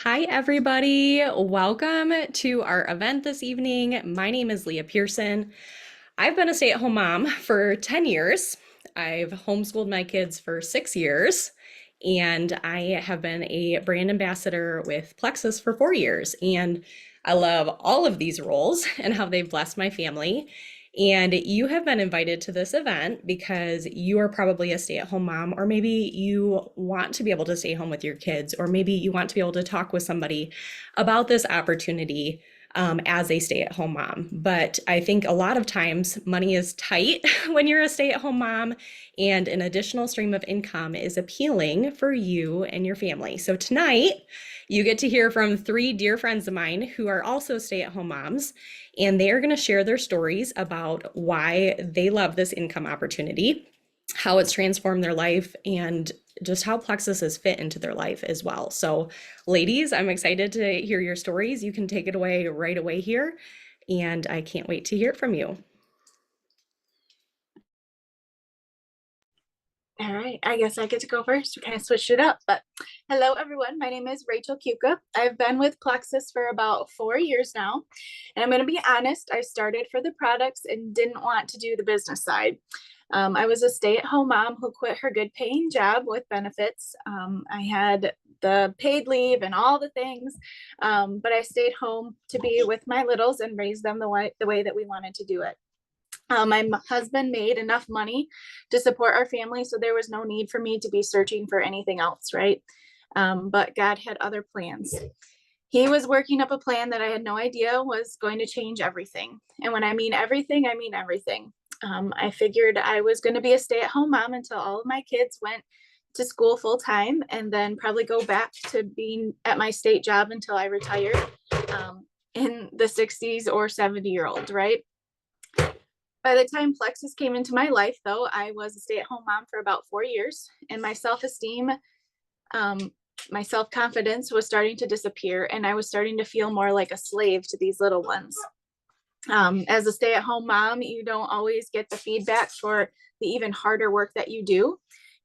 Hi, everybody. Welcome to our event this evening. My name is Leah Pearson. I've been a stay-at-home mom for 10 years. I've homeschooled my kids for 6 years, and I have been a brand ambassador with Plexus for 4 years. And I love all of these roles and how they've blessed my family. And you have been invited to this event because you are probably a stay-at-home mom, or maybe you want to be able to stay home with your kids, or maybe you want to be able to talk with somebody about this opportunity as a stay-at-home mom. But I think a lot of times money is tight when you're a stay-at-home mom, and an additional stream of income is appealing for you and your family. So tonight, you get to hear from three dear friends of mine who are also stay-at-home moms, and they are going to share their stories about why they love this income opportunity, how it's transformed their life, and just how Plexus has fit into their life as well. So, ladies, I'm excited to hear your stories. You can take it away right away here, and I can't wait to hear from you. All right, I guess I get to go first. We kind of switched it up, but hello everyone. My name is Rachel Kuka. I've been with Plexus for about 4 years now, and I'm going to be honest. I started for the products and didn't want to do the business side. I was a stay-at-home mom who quit her good-paying job with benefits. I had the paid leave and all the things, but I stayed home to be with my littles and raise them the way that we wanted to do it. My husband made enough money to support our family, so there was no need for me to be searching for anything else, right? But God had other plans. He was working up a plan that I had no idea was going to change everything. And when I mean everything, I mean everything. I figured I was going to be a stay-at-home mom until all of my kids went to school full time, and then probably go back to being at my state job until I retired, in the 60s or 70-year-old, right? By the time Plexus came into my life, though, I was a stay-at-home mom for about 4 years, and my self-esteem, my self-confidence was starting to disappear, and I was starting to feel more like a slave to these little ones. As a stay-at-home mom, you don't always get the feedback for the even harder work that you do.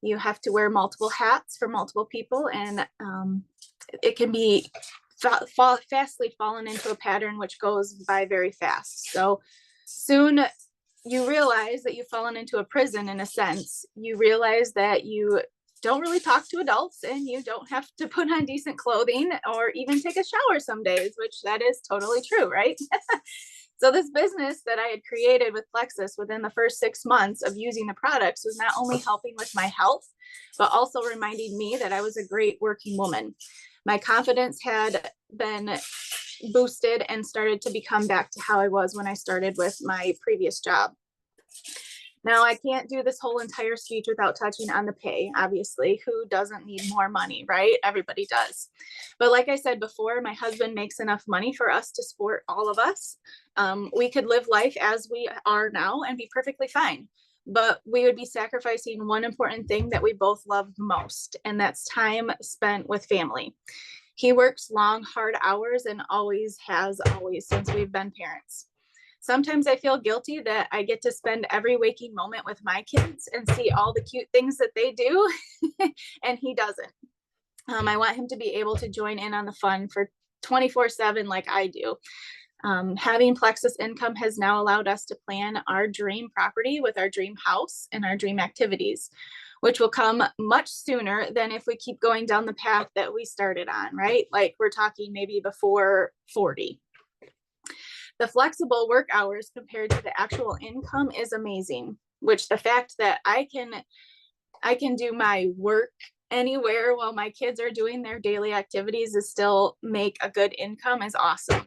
You have to wear multiple hats for multiple people, and it can be fastly fallen into a pattern which goes by very fast. So soon you realize that you've fallen into a prison. In a sense, you realize that you don't really talk to adults, and you don't have to put on decent clothing or even take a shower some days, which that is totally true, right? So this business that I had created with Plexus within the first 6 months of using the products was not only helping with my health, but also reminding me that I was a great working woman. My confidence had been boosted and started to become back to how I was when I started with my previous job. Now, I can't do this whole entire speech without touching on the pay. Obviously, who doesn't need more money, right? Everybody does. But like I said before, my husband makes enough money for us to support all of us. We could live life as we are now and be perfectly fine. But we would be sacrificing one important thing that we both love most, and that's time spent with family. He works long, hard hours and always has, always since we've been parents. Sometimes I feel guilty that I get to spend every waking moment with my kids and see all the cute things that they do, and he doesn't. I want him to be able to join in on the fun for 24/7 like I do. Having Plexus income has now allowed us to plan our dream property with our dream house and our dream activities, which will come much sooner than if we keep going down the path that we started on, right? Like we're talking maybe before 40. The flexible work hours compared to the actual income is amazing, which the fact that I can do my work anywhere while my kids are doing their daily activities is still make a good income is awesome.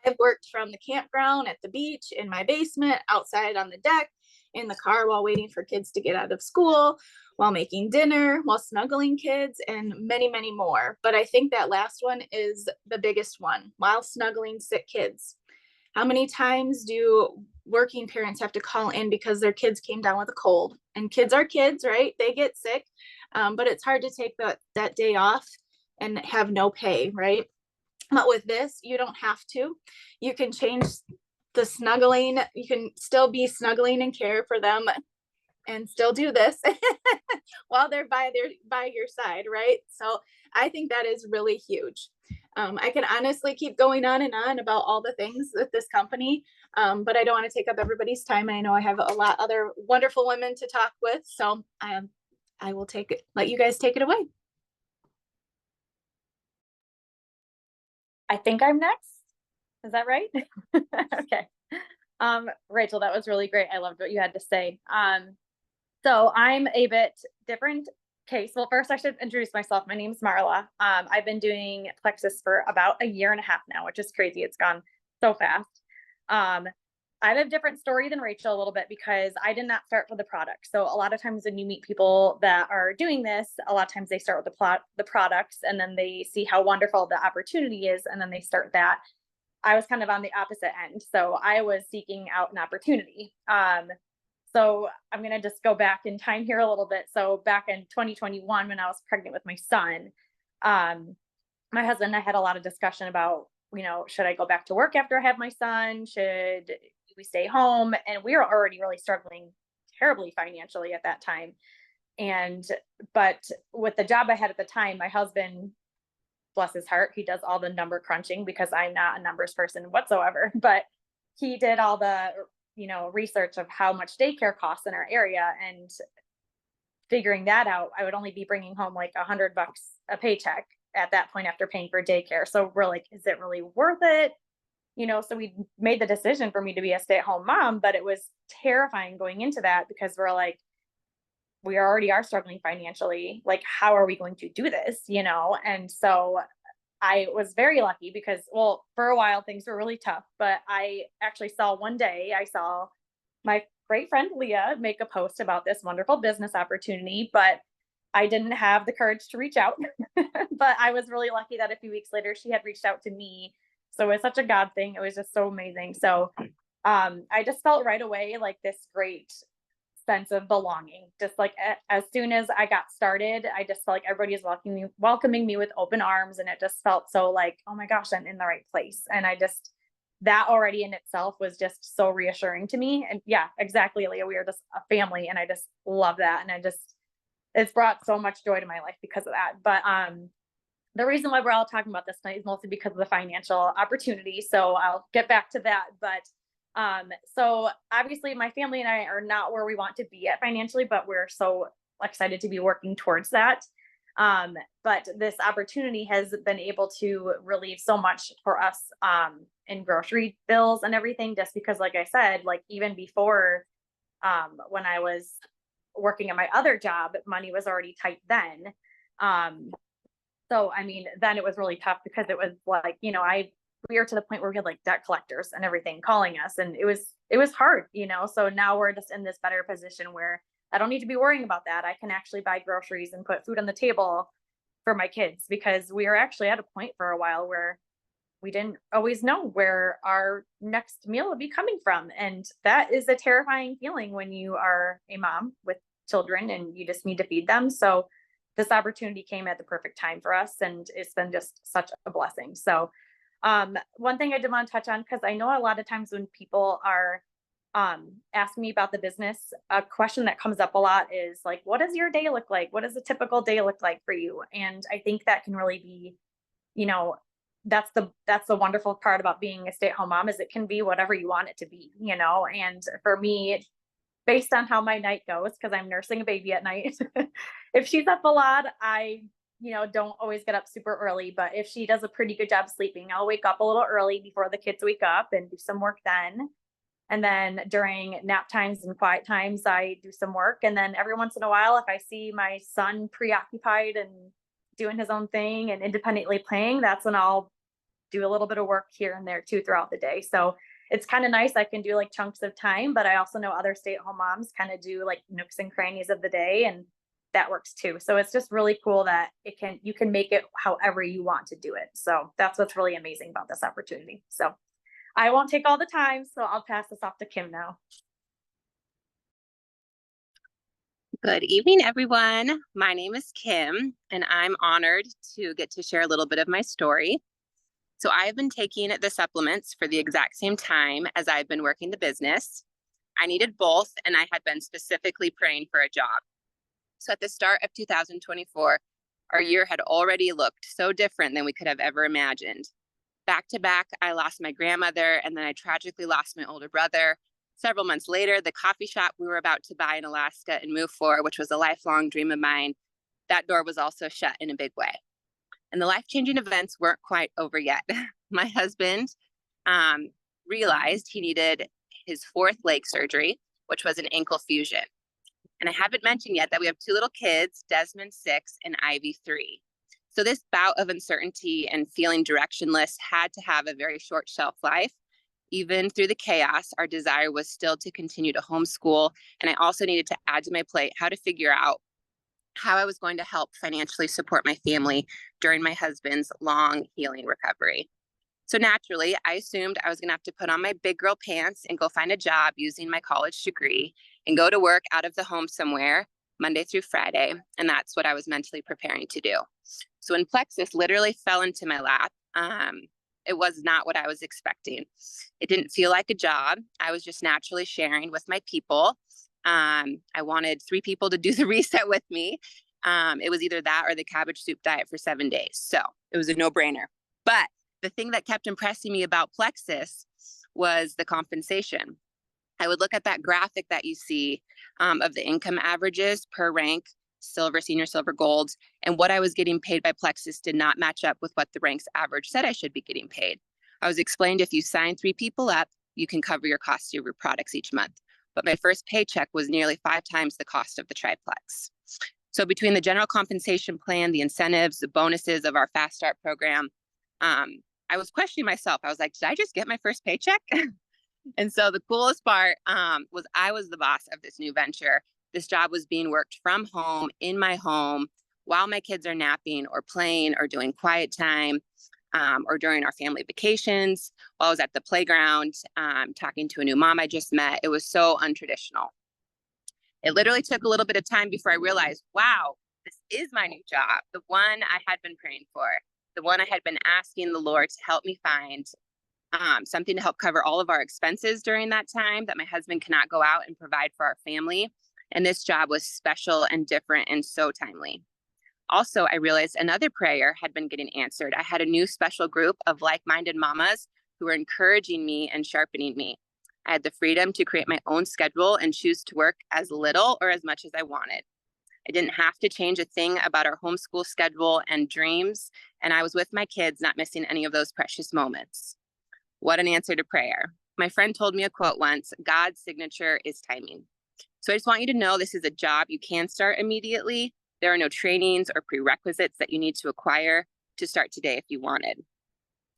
I've worked from the campground, at the beach, in my basement, outside on the deck, in the car while waiting for kids to get out of school, while making dinner, while snuggling kids, and many, many more. But I think that last one is the biggest one, while snuggling sick kids. How many times do working parents have to call in because their kids came down with a cold? And kids are kids, right? They get sick, but it's hard to take that day off and have no pay, right? But with this, you don't have to. You can change the snuggling. You can still be snuggling and care for them and still do this while they're by your side, right? So I think that is really huge. I can honestly keep going on and on about all the things with this company, but I don't want to take up everybody's time. I know I have a lot other wonderful women to talk with, so I will let you guys take it away. I think I'm next. Is that right? Okay. Rachel, that was really great. I loved what you had to say. So I'm a bit different case. Well, first I should introduce myself. My name's Marla. I've been doing Plexus for about a year and a half now, which is crazy. It's gone so fast. I have a different story than Rachel a little bit because I did not start with the product. So a lot of times when you meet people that are doing this, a lot of times they start with the products, and then they see how wonderful the opportunity is, and then they start that. I was kind of on the opposite end. So I was seeking out an opportunity. So I'm going to just go back in time here a little bit. So back in 2021, when I was pregnant with my son, my husband and I had a lot of discussion about, should I go back to work after I have my son? Should we stay home? And we were already really struggling terribly financially at that time. But with the job I had at the time, my husband, bless his heart, he does all the number crunching because I'm not a numbers person whatsoever, but he did all the, research of how much daycare costs in our area, and figuring that out, I would only be bringing home like $100 a paycheck at that point after paying for daycare. So we're like, is it really worth it? So we made the decision for me to be a stay-at-home mom, but it was terrifying going into that because we're like, we already are struggling financially. Like, how are we going to do this? And so I was very lucky because, well, for a while things were really tough, but I actually saw my great friend Leah make a post about this wonderful business opportunity, but I didn't have the courage to reach out. But I was really lucky that a few weeks later she had reached out to me. So it was such a God thing. It was just so amazing. So I just felt right away like this great sense of belonging. Just like as soon as I got started, I just felt like everybody is welcoming me with open arms. And it just felt so like, oh my gosh, I'm in the right place. And that already in itself was just so reassuring to me. And yeah, exactly, Leah, we are just a family, and I just love that. And it's brought so much joy to my life because of that. But the reason why we're all talking about this tonight is mostly because of the financial opportunity. So I'll get back to that. But so obviously my family and I are not where we want to be at financially, but we're so excited to be working towards that. But this opportunity has been able to relieve so much for us in grocery bills and everything, just because, like I said, like even before when I was working at my other job, money was already tight then. So, I mean, then it was really tough because it was like, we were to the point where we had like debt collectors and everything calling us, and it was hard, so now we're just in this better position where I don't need to be worrying about that. I can actually buy groceries and put food on the table for my kids, because we were actually at a point for a while where we didn't always know where our next meal would be coming from. And that is a terrifying feeling when you are a mom with children and you just need to feed them. So this opportunity came at the perfect time for us, and it's been just such a blessing. So one thing I did want to touch on, because I know a lot of times when people are asking me about the business, a question that comes up a lot is like, what does your day look like? What does a typical day look like for you? And I think that can really be, that's the wonderful part about being a stay-at-home mom, is it can be whatever you want it to be, and for me, based on how my night goes, because I'm nursing a baby at night, if she's up a lot, I don't always get up super early, but if she does a pretty good job sleeping, I'll wake up a little early before the kids wake up and do some work then. And then during nap times and quiet times, I do some work. And then every once in a while, if I see my son preoccupied and doing his own thing and independently playing, that's when I'll do a little bit of work here and there too throughout the day. So it's kind of nice. I can do like chunks of time, but I also know other stay-at-home moms kind of do like nooks and crannies of the day, and that works too. So it's just really cool that you can make it however you want to do it. So that's what's really amazing about this opportunity. So I won't take all the time, so I'll pass this off to Kim now. Good evening, everyone. My name is Kim, and I'm honored to get to share a little bit of my story. So I have been taking the supplements for the exact same time as I've been working the business. I needed both, and I had been specifically praying for a job. So at the start of 2024, our year had already looked so different than we could have ever imagined. Back to back, I lost my grandmother, and then I tragically lost my older brother. Several months later, the coffee shop we were about to buy in Alaska and move for, which was a lifelong dream of mine, that door was also shut in a big way. And the life-changing events weren't quite over yet. My husband realized he needed his fourth leg surgery, which was an ankle fusion. And I haven't mentioned yet that we have two little kids, Desmond 6 and Ivy 3. So this bout of uncertainty and feeling directionless had to have a very short shelf life. Even through the chaos, our desire was still to continue to homeschool. And I also needed to add to my plate how to figure out how I was going to help financially support my family during my husband's long healing recovery. So naturally, I assumed I was going to have to put on my big girl pants and go find a job using my college degree and go to work out of the home somewhere Monday through Friday. And that's what I was mentally preparing to do. So when Plexus literally fell into my lap, it was not what I was expecting. It didn't feel like a job. I was just naturally sharing with my people. I wanted 3 people to do the reset with me. It was either that or the cabbage soup diet for 7 days. So it was a no-brainer. But the thing that kept impressing me about Plexus was the compensation. I would look at that graphic that you see of the income averages per rank, silver, senior, silver, gold, and what I was getting paid by Plexus did not match up with what the ranks average said I should be getting paid. I was explained if you sign 3 people up, you can cover your cost of your products each month. But my first paycheck was nearly 5 times the cost of the triplex. So between the general compensation plan, the incentives, the bonuses of our Fast Start program, I was questioning myself. I was like, did I just get my first paycheck? And so the coolest part was I was the boss of this new venture. This job was being worked from home, in my home, while my kids are napping or playing or doing quiet time, or during our family vacations, while I was at the playground, talking to a new mom I just met. It was so untraditional. It literally took a little bit of time before I realized, wow, this is my new job, the one I had been praying for, the one I had been asking the Lord to help me find, something to help cover all of our expenses during that time that my husband cannot go out and provide for our family. And this job was special and different and so timely. Also, I realized another prayer had been getting answered. I had a new special group of like-minded mamas who were encouraging me and sharpening me. I had the freedom to create my own schedule and choose to work as little or as much as I wanted. I didn't have to change a thing about our homeschool schedule and dreams, and I was with my kids, not missing any of those precious moments. What an answer to prayer. My friend told me a quote once, God's signature is timing. So I just want you to know this is a job you can start immediately. There are no trainings or prerequisites that you need to acquire to start today if you wanted.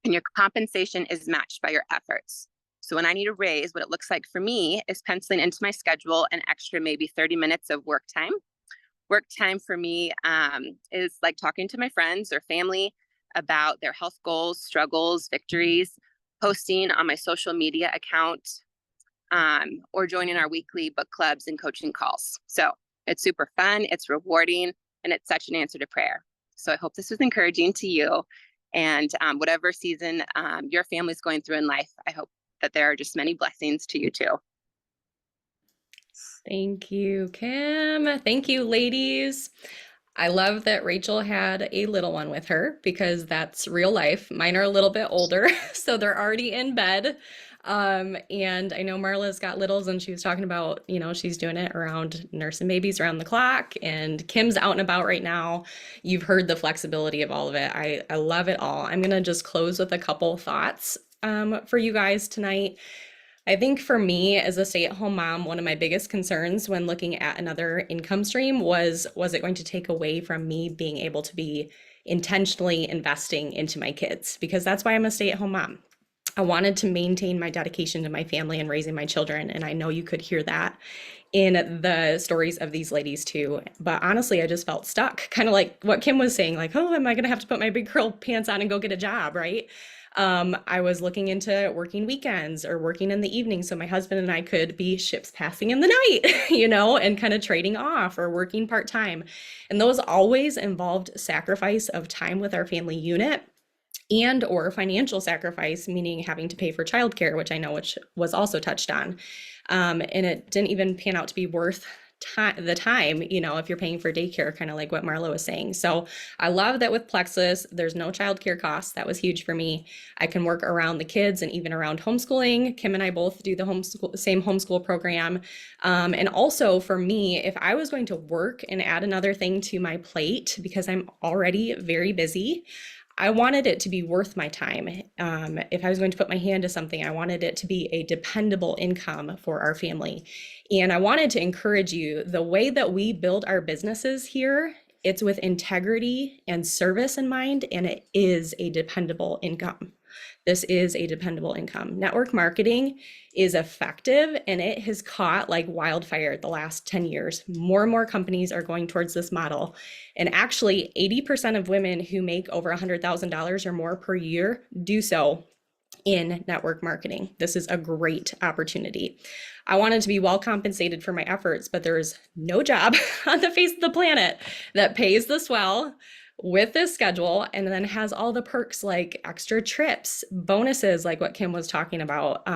And your compensation is matched by your efforts. So when I need a raise, what it looks like for me is penciling into my schedule an extra maybe 30 minutes of work time. Work time for me is like talking to my friends or family about their health goals, struggles, victories, posting on my social media account, or joining our weekly book clubs and coaching calls. So it's super fun, it's rewarding, and it's such an answer to prayer. So I hope this was encouraging to you. And whatever season your family's going through in life, I hope that there are just many blessings to you too. Thank you, Kim. Thank you, ladies. I love that Rachel had a little one with her because that's real life. Mine are a little bit older, so they're already in bed. And I know Marla's got littles and she was talking about, she's doing it around nursing babies around the clock, and Kim's out and about right now. You've heard the flexibility of all of it. I love it all. I'm going to just close with a couple thoughts for you guys tonight. I think for me as a stay-at-home mom, one of my biggest concerns when looking at another income stream was it going to take away from me being able to be intentionally investing into my kids? Because that's why I'm a stay-at-home mom. I wanted to maintain my dedication to my family and raising my children, and I know you could hear that in the stories of these ladies too. But honestly, I just felt stuck, kind of like what Kim was saying, like, oh, am I gonna have to put my big girl pants on and go get a job, right? I was looking into working weekends or working in the evening so my husband and I could be ships passing in the night, and kind of trading off or working part-time. And those always involved sacrifice of time with our family unit and or financial sacrifice, meaning having to pay for childcare, which I know which was also touched on. And it didn't even pan out to be worth the time, if you're paying for daycare, kind of like what Marla was saying. So I love that with Plexus, there's no childcare costs. That was huge for me. I can work around the kids and even around homeschooling. Kim and I both do the same homeschool program. And also for me, if I was going to work and add another thing to my plate, because I'm already very busy, I wanted it to be worth my time. If I was going to put my hand to something, I wanted it to be a dependable income for our family. And I wanted to encourage you, the way that we build our businesses here, it's with integrity and service in mind, and it is a dependable income. This is a dependable income. Network marketing is effective, and it has caught like wildfire the last 10 years. More and more companies are going towards this model. And actually, 80% of women who make over $100,000 or more per year do so in network marketing. This is a great opportunity. I wanted to be well compensated for my efforts, but there's no job on the face of the planet that pays this well with this schedule and then has all the perks like extra trips, bonuses like what Kim was talking about,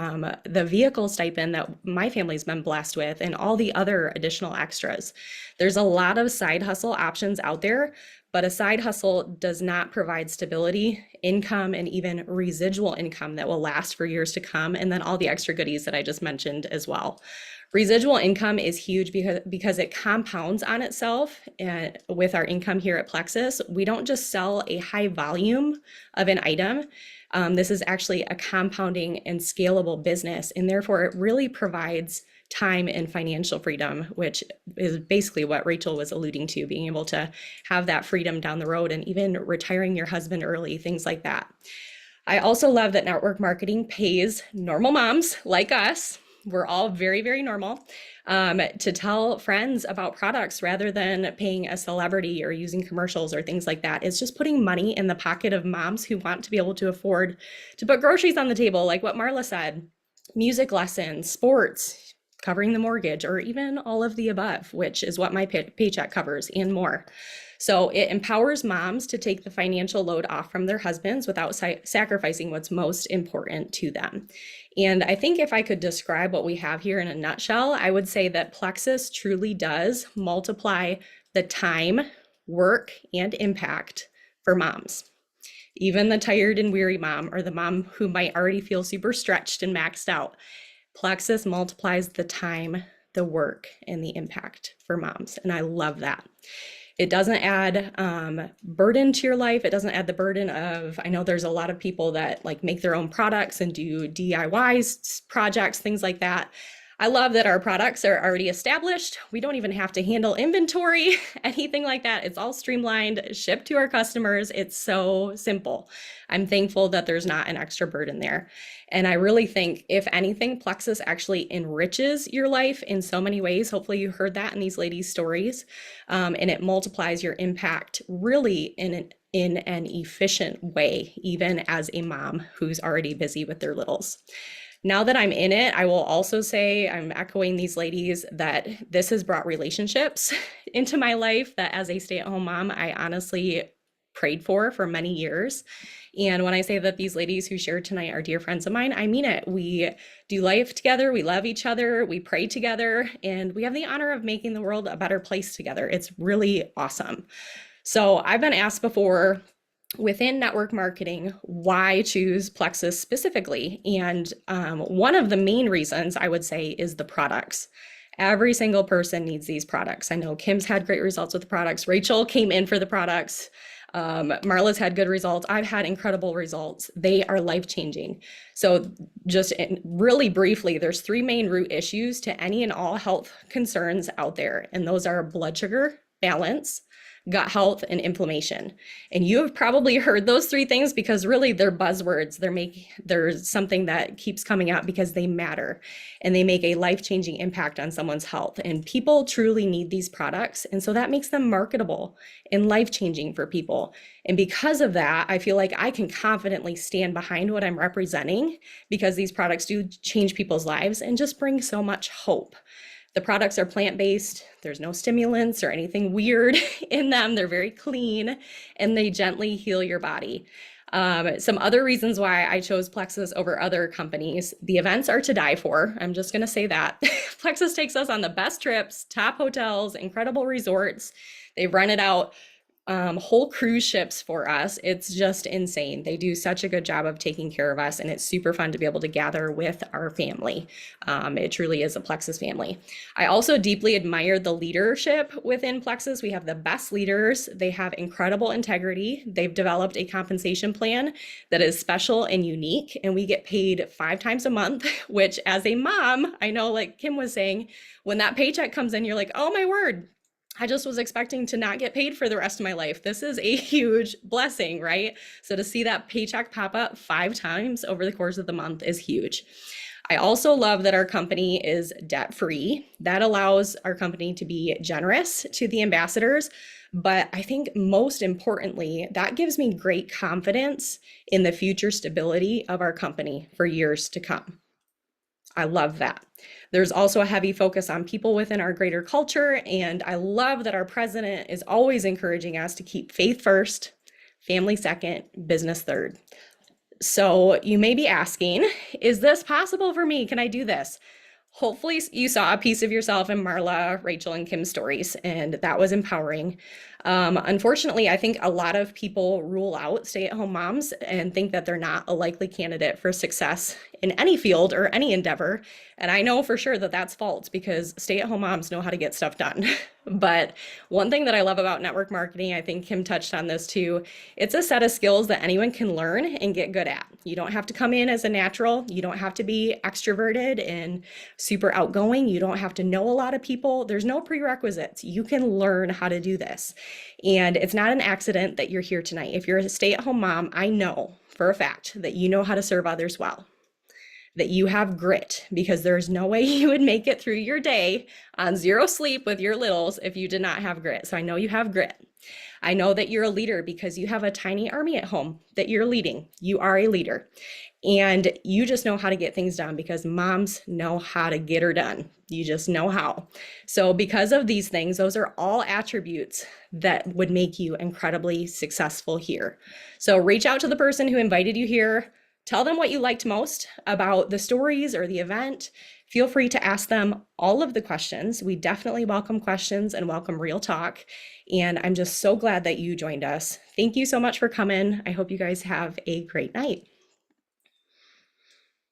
the vehicle stipend that my family's been blessed with, and all the other additional extras. There's a lot of side hustle options out there, but a side hustle does not provide stability, income, and even residual income that will last for years to come, and then all the extra goodies that I just mentioned as well. Residual income is huge because it compounds on itself. And with our income here at Plexus, we don't just sell a high volume of an item. This is actually a compounding and scalable business, and therefore it really provides time and financial freedom, which is basically what Rachel was alluding to, being able to have that freedom down the road and even retiring your husband early, things like that. I also love that network marketing pays normal moms like us. We're all very, very normal, to tell friends about products rather than paying a celebrity or using commercials or things like that. It's just putting money in the pocket of moms who want to be able to afford to put groceries on the table, like what Marla said, music lessons, sports, covering the mortgage, or even all of the above, which is what my paycheck covers and more. So it empowers moms to take the financial load off from their husbands without sacrificing what's most important to them. And I think if I could describe what we have here in a nutshell, I would say that Plexus truly does multiply the time, work, and impact for moms. Even the tired and weary mom, or the mom who might already feel super stretched and maxed out, Plexus multiplies the time, the work, and the impact for moms. And I love that. It doesn't add burden to your life. It doesn't add the burden of, I know there's a lot of people that like make their own products and do DIYs projects, things like that. I love that our products are already established. We don't even have to handle inventory, anything like that. It's all streamlined, shipped to our customers. It's so simple. I'm thankful that there's not an extra burden there. And I really think, if anything, Plexus actually enriches your life in so many ways. Hopefully you heard that in these ladies' stories. And it multiplies your impact really in an efficient way, even as a mom who's already busy with their littles. Now that I'm in it, I will also say, I'm echoing these ladies, that this has brought relationships into my life that as a stay-at-home mom, I honestly prayed for many years. And when I say that these ladies who shared tonight are dear friends of mine, I mean it. We do life together, we love each other, we pray together, and we have the honor of making the world a better place together. It's really awesome. So I've been asked before, within network marketing, why choose Plexus specifically? And one of the main reasons I would say is the products. Every single person needs these products. I know Kim's had great results with the products. Rachel came in for the products. Marla's had good results. I've had incredible results. They are life-changing. So just really briefly, there's 3 main root issues to any and all health concerns out there. And those are blood sugar balance, gut health, and inflammation. And you have probably heard those 3 things because really they're buzzwords. They're something that keeps coming out because they matter and they make a life-changing impact on someone's health. And people truly need these products. And so that makes them marketable and life-changing for people. And because of that, I feel like I can confidently stand behind what I'm representing, because these products do change people's lives and just bring so much hope. The products are plant-based. There's no stimulants or anything weird in them. They're very clean, and they gently heal your body. Some other reasons why I chose Plexus over other companies. The events are to die for. I'm just going to say that. Plexus takes us on the best trips, top hotels, incredible resorts. They've rented out whole cruise ships for us. It's just insane. They do such a good job of taking care of us, and it's super fun to be able to gather with our family. It truly is a Plexus family. I also deeply admire the leadership within Plexus. We have the best leaders. They have incredible integrity. They've developed a compensation plan that is special and unique, and we get paid 5 times a month, which as a mom, I know like Kim was saying, when that paycheck comes in, you're like, oh my word, I just was expecting to not get paid for the rest of my life. This is a huge blessing, right? So to see that paycheck pop up 5 times over the course of the month is huge. I also love that our company is debt-free. That allows our company to be generous to the ambassadors. But I think most importantly, that gives me great confidence in the future stability of our company for years to come. I love that. There's also a heavy focus on people within our greater culture, and I love that our president is always encouraging us to keep faith first, family second, business third. So you may be asking, is this possible for me? Can I do this? Hopefully you saw a piece of yourself in Marla, Rachel, and Kim's stories, and that was empowering. Unfortunately, I think a lot of people rule out stay-at-home moms and think that they're not a likely candidate for success in any field or any endeavor. And I know for sure that that's false because stay-at-home moms know how to get stuff done. But one thing that I love about network marketing, I think Kim touched on this too, it's a set of skills that anyone can learn and get good at. You don't have to come in as a natural. You don't have to be extroverted and super outgoing. You don't have to know a lot of people. There's no prerequisites. You can learn how to do this. And it's not an accident that you're here tonight. If you're a stay-at-home mom, I know for a fact that you know how to serve others well, that you have grit, because there's no way you would make it through your day on 0 sleep with your littles if you did not have grit. So I know you have grit. I know that you're a leader because you have a tiny army at home that you're leading. You are a leader. And you just know how to get things done because moms know how to get her done. You just know how. So because of these things, those are all attributes that would make you incredibly successful here. So reach out to the person who invited you here. Tell them what you liked most about the stories or the event. Feel free to ask them all of the questions. We definitely welcome questions and welcome real talk. And I'm just so glad that you joined us. Thank you so much for coming. I hope you guys have a great night.